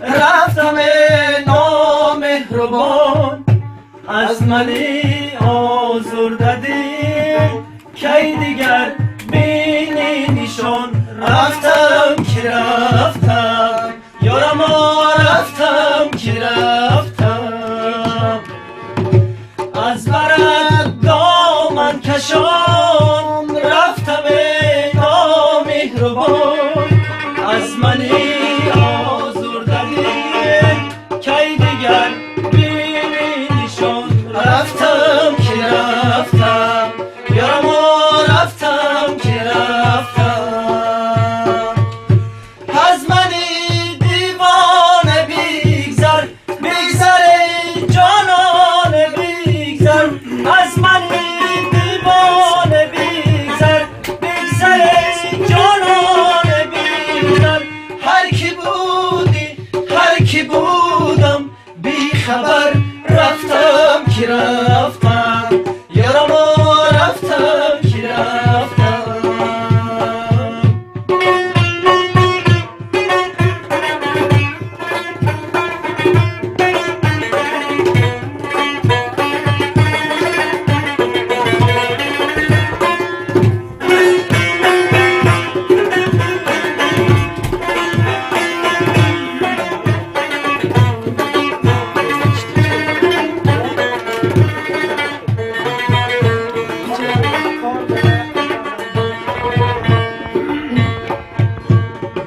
رفتم نامهربان، از منی آزرده دل کی دیگر بینی نشان. رفتم که رفتم یارما، رفتم که رفتم از برد دامن کشان. رفتم نامهربان، از منی آزرده دل کی دیگر بینی نشان. رفتم که رفتم یارما، رفتم که رفتم از منی دیوانه بیگذر، بیگذر جانان بیگذر از منی دیوانه بیگذر، بیگذر جانان بیگذر. هر کی بودی هر کی بودم بی خبر، رفتم که رفتم یارما، رفتم که رفتم.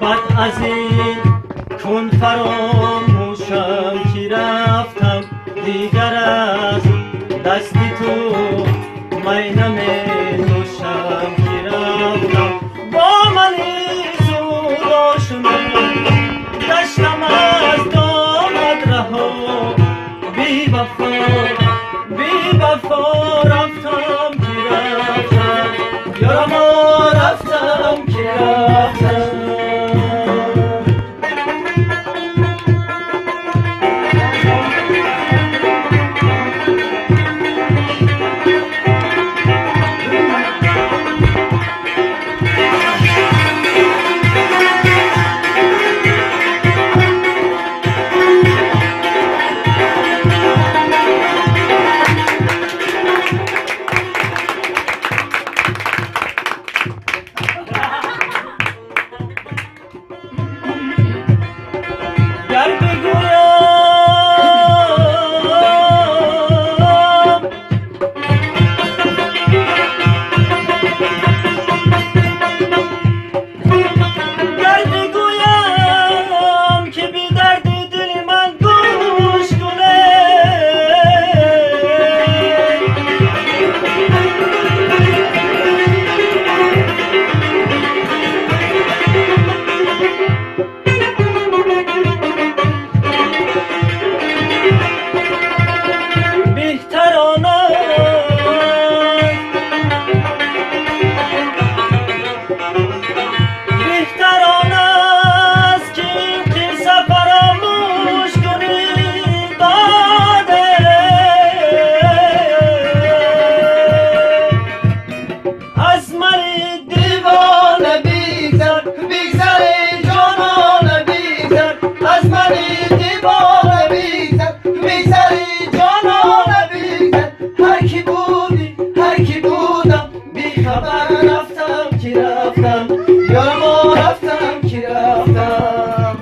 بعد از این کن فراموشم که رفتم دیگر از دستی تو می نمی‌نوشم که رفتم. با منی زود آشنا گشتم از دامت رها، بی وفا بی وفا رفتم که رفتم یارما، رفتم که رفتم. گر بگویم که بی درد دل من گوش کنه، بهتر آن است که این قصه فراموش کنی داده. از منی دیوانه بیگذر، بیگذر جانان بیگذر از منی دیوانه بیگذر، بیگذر جانان بیگذر. هر کی بودی هر کی بودم بی خبر، رفتم که رفتم یارما، رفتم که رفتم.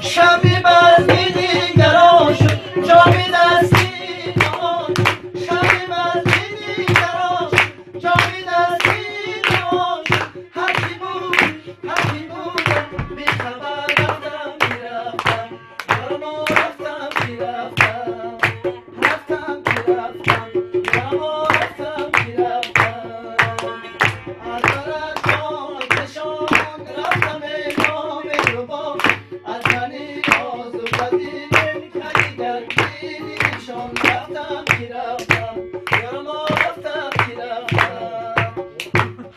شبی بزمی دیگران شد جامی دستی نهان، شبی بزمی دیگران شد جامی دستی نهان. هر کی بودی هر کی بودم بی خبر، رفتم که رفتم یارما، رفتم که رفتم، رفتم که رفتم یارما، رفتم که رفتم از برد جان کشان. رفتم نامهربان، از منی آزرده دل کی دیگر بینی نشان. رفتم که رفتم یارما، رفتم که رفتم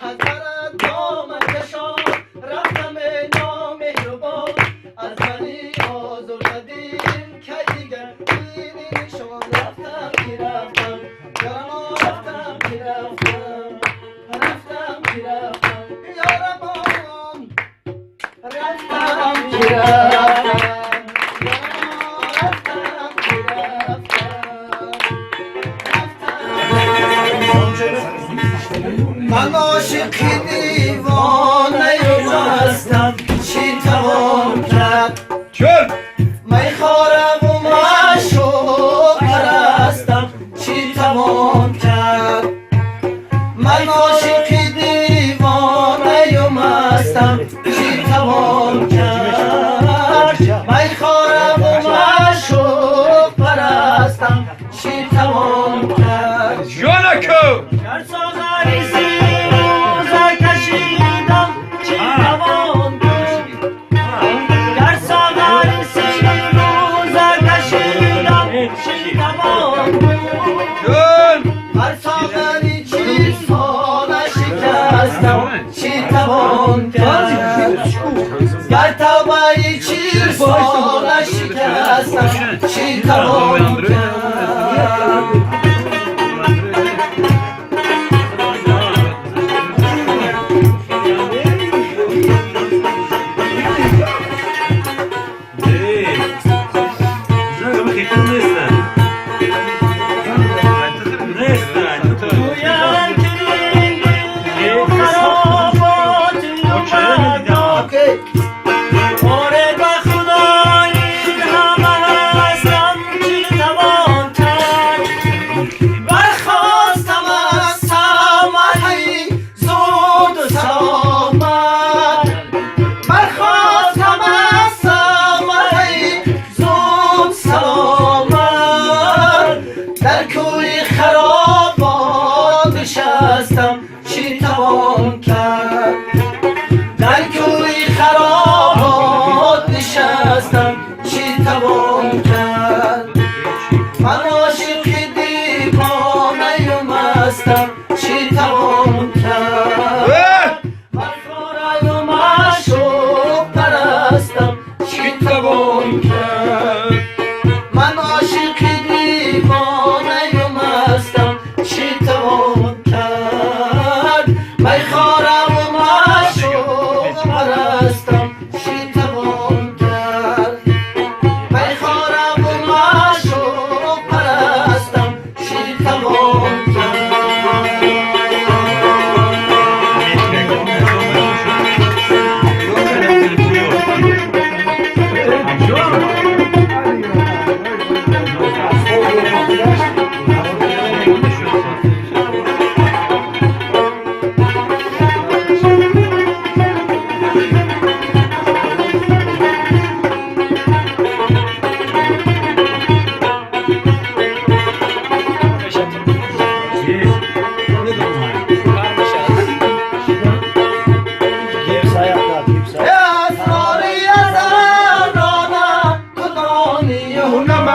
از برد دامن کشان. رفتم نامهربان، از منی آزرده دل کی دیگر بینی نشان. رفتم که رفتم یارما، رفتم که رفتم، رفتم که رفتم یارما، رفتم که رفتم. عاشقی دیوانه مستم چی توان کرد چون می خورم و معشوق پرستم چی توان کرد من عاشقی دیوانه مستم چی توان کرد می خورم و معشوق پرستم چی توان کرد جانکو در ساغری روزه کشیدم چی توان کرد در ساغری روزه کشیدم چی توان کرد چون هر ساغری چی ساله شکستم چی توان کرد گر طبعی چی ساله شکستم چی توان کرد گویم که این دل خرابات اومدم آره به خدا این همه هستم چی توان کرد برخواستم از سمحی زود و سلامت برخواستم از سمحی زود سلامت در کوی خرابات نشستم چی توان کرد در کوی خرابات نشستم چی توان کرد من عاشقی دیوانه و مستم چی توان کرد من خورای و معشوق پرستم چی توان کرد من عاشقی دیوانه و مستم چی توان کرد می خورم و معشوق پرستم چی توان کرد می خورم و معشوق پرستم چی توان کرد اسراری از رانه کدانی اونم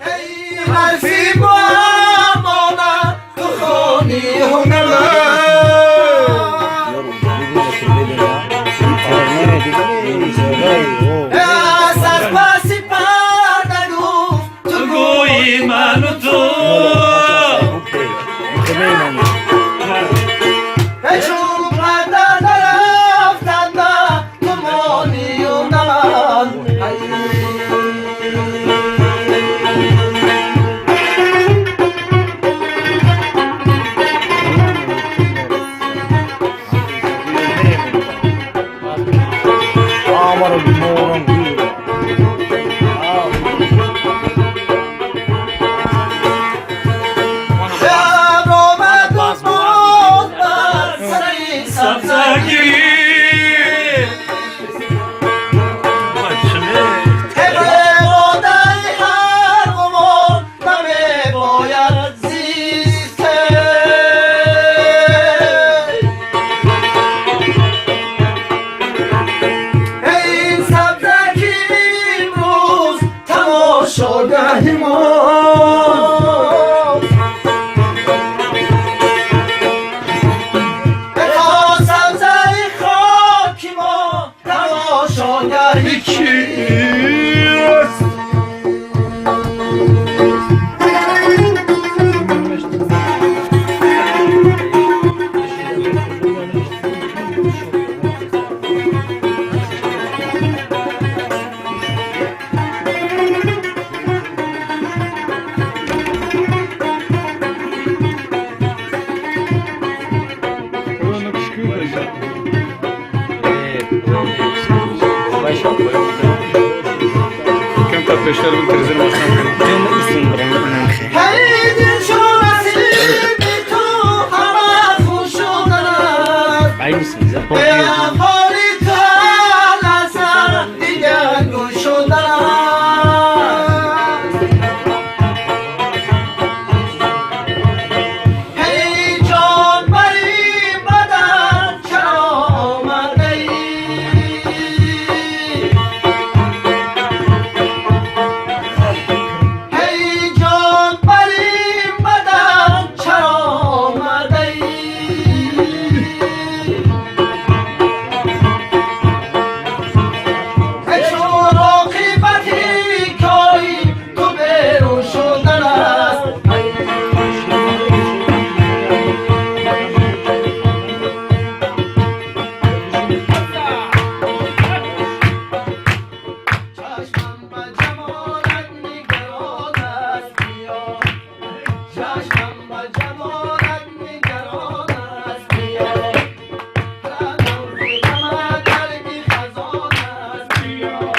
ای حرفی با امانه تو خانی از پسی پرده گفت تو گویی من و تو چون پرده درفتند تو مانی و نمان شب آمد و بود بر سری سبزگی هر قمار نمی باید زیسته این سبزگی امروز تماشاگه ماست تا سبزه Beşler bir krizin başına. Cuma isim buranın. Hey dilşorası bir tu hava kuşunlar. Aynısınız ya. Ya harita lasa diğer kuşunlar. Hey can bari badan çaramadey. Hey can bari badan çaramadey. Hey şu akıbeti koy kuberu şundanas. Çaşmam bacamorat nigaronas diyor. Çaşmam bacamorat nigaronas diyor. Ragam zilama dergi hazonas diyor.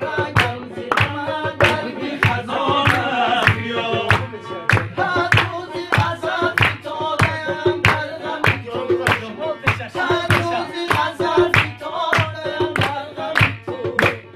Ragam zilama dergi hazonas diyor. Haduzi azat tolayan dargam diyor. Haduzi azat tolayan dargam diyor.